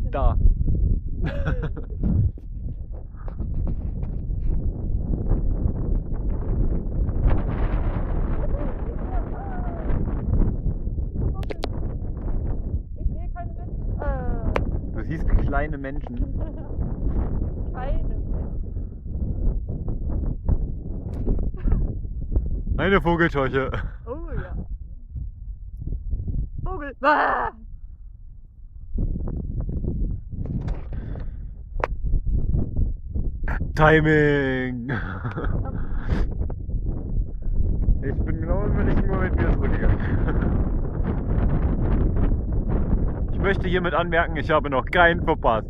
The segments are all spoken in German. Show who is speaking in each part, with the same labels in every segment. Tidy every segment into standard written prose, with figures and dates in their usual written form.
Speaker 1: Da.
Speaker 2: Ich sehe keine Menschen.
Speaker 1: Du siehst kleine Menschen.
Speaker 2: Keine Menschen.
Speaker 1: Eine Vogelscheuche.
Speaker 2: Oh ja. Vogel. Ah!
Speaker 1: Timing! Ich bin genau im richtigen Moment wieder zurückgegangen. Ich möchte hiermit anmerken, ich habe noch keinen verpasst.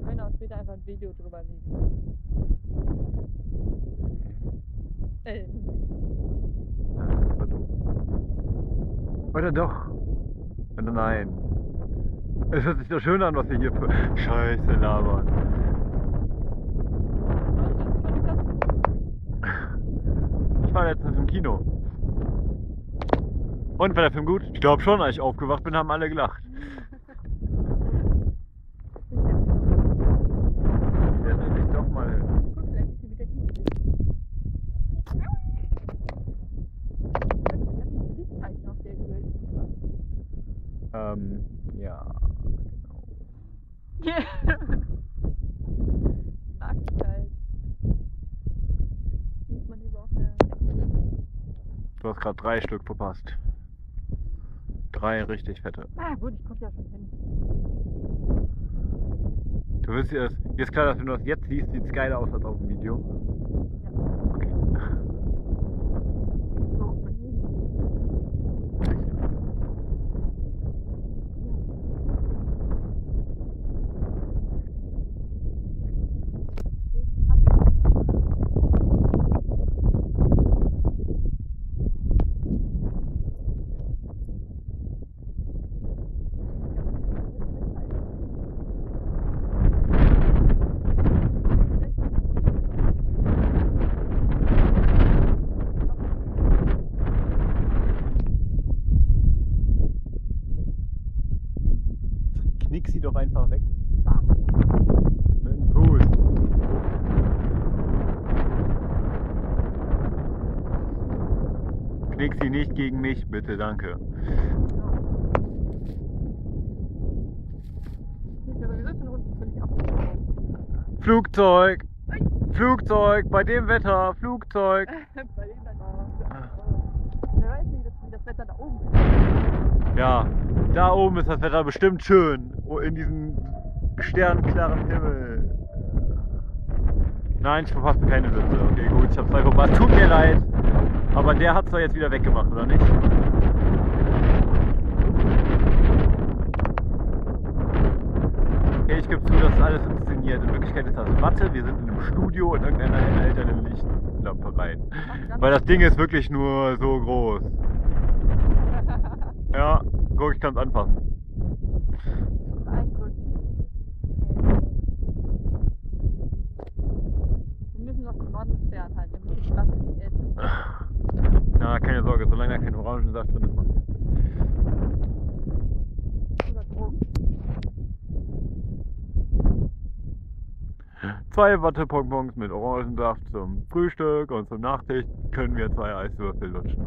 Speaker 2: Ich will auch später einfach ein Video drüber legen.
Speaker 1: Oder doch? Oder nein? Es hört sich doch schön an, was wir hier für Scheiße labern. Ich war letztens im Kino. Und war der Film gut? Ich glaube schon, als ich aufgewacht bin, haben alle gelacht. Jetzt endlich doch mal hin. Ja, genau.
Speaker 2: Yeah. Mag ich halt. Sieht man lieber auch mehr.
Speaker 1: Du hast gerade 3 Stück verpasst. 3 richtig fette.
Speaker 2: Ah gut, ich guck ja schon hin.
Speaker 1: Du willst dir ist klar, dass wenn du das jetzt siehst, sieht es geiler aus als auf dem Video.
Speaker 2: Ja.
Speaker 1: Okay.
Speaker 2: So, man hin.
Speaker 1: Knick sie doch einfach weg. Mit dem Fuß. Knick sie nicht gegen mich, bitte, danke. Flugzeug! Flugzeug! Bei dem Wetter! Flugzeug!
Speaker 2: Bei dem dann auch. Wer weiß nicht, wie das Wetter da oben ist.
Speaker 1: Ja, da oben ist das Wetter bestimmt schön. In diesem sternklaren Himmel. Nein, ich verpasse keine Witze. Okay, gut, ich habe 2 verpasst. Tut mir leid. Aber der hat es doch jetzt wieder weggemacht, oder nicht? Okay, ich gebe zu, das ist alles inszeniert. In Wirklichkeit ist das Watte. Wir sind in einem Studio und irgendeiner hält eine Lichtlampe rein. Weil das Ding ist wirklich nur so groß. Ja, guck, ich kann es anpassen.
Speaker 2: Wir müssen noch den Norden fernhalten, damit die Stadt nicht essen.
Speaker 1: Na, keine Sorge, solange da kein Orangensaft drin ist.
Speaker 2: Oder Druck.
Speaker 1: 2 Wattepompons mit Orangensaft zum Frühstück und zum Nachtisch können wir 2 Eiswürfel lutschen.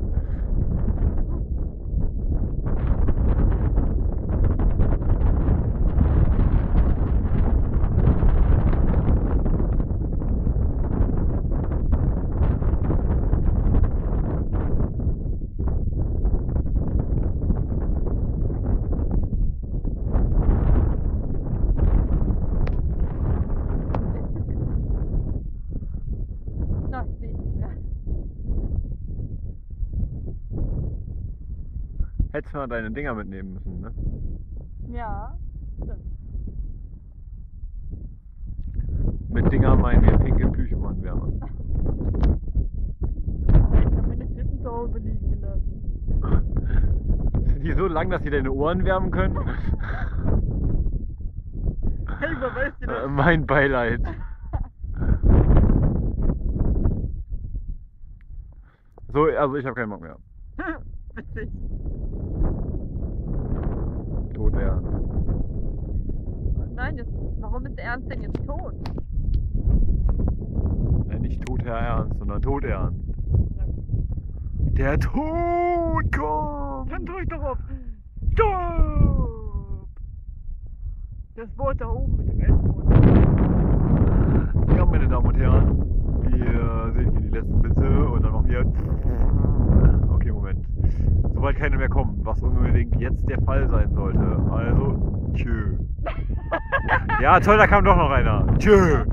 Speaker 2: Na, ich sehe nicht mehr.
Speaker 1: Hättest mal deine Dinger mitnehmen müssen, ne?
Speaker 2: Ja, stimmt.
Speaker 1: Mit Dinger meinen wir pinke Plüschohrenwärmer.
Speaker 2: Ich habe meine Titten zu Hause liegen gelassen.
Speaker 1: Sind die so lang, dass sie deine Ohren wärmen können?
Speaker 2: Hey, wer weiß dir das?
Speaker 1: Mein Beileid. So, also ich habe keinen Bock mehr.
Speaker 2: witzig.
Speaker 1: Tot ernst.
Speaker 2: Nein, jetzt, warum ist Ernst denn jetzt tot?
Speaker 1: Nein, nicht tot Herr Ernst, sondern tot ernst. Der Tod kommt!
Speaker 2: Dann drück doch auf Stopp! Das Boot da oben mit dem Endboot.
Speaker 1: Ja, meine Damen und Herren, wir sehen hier die letzten Blitze und dann machen wir... Okay, Moment. Sobald keine mehr kommen, was unbedingt jetzt der Fall sein sollte. Also, tschö. Ja, toll, da kam doch noch einer. Tschö.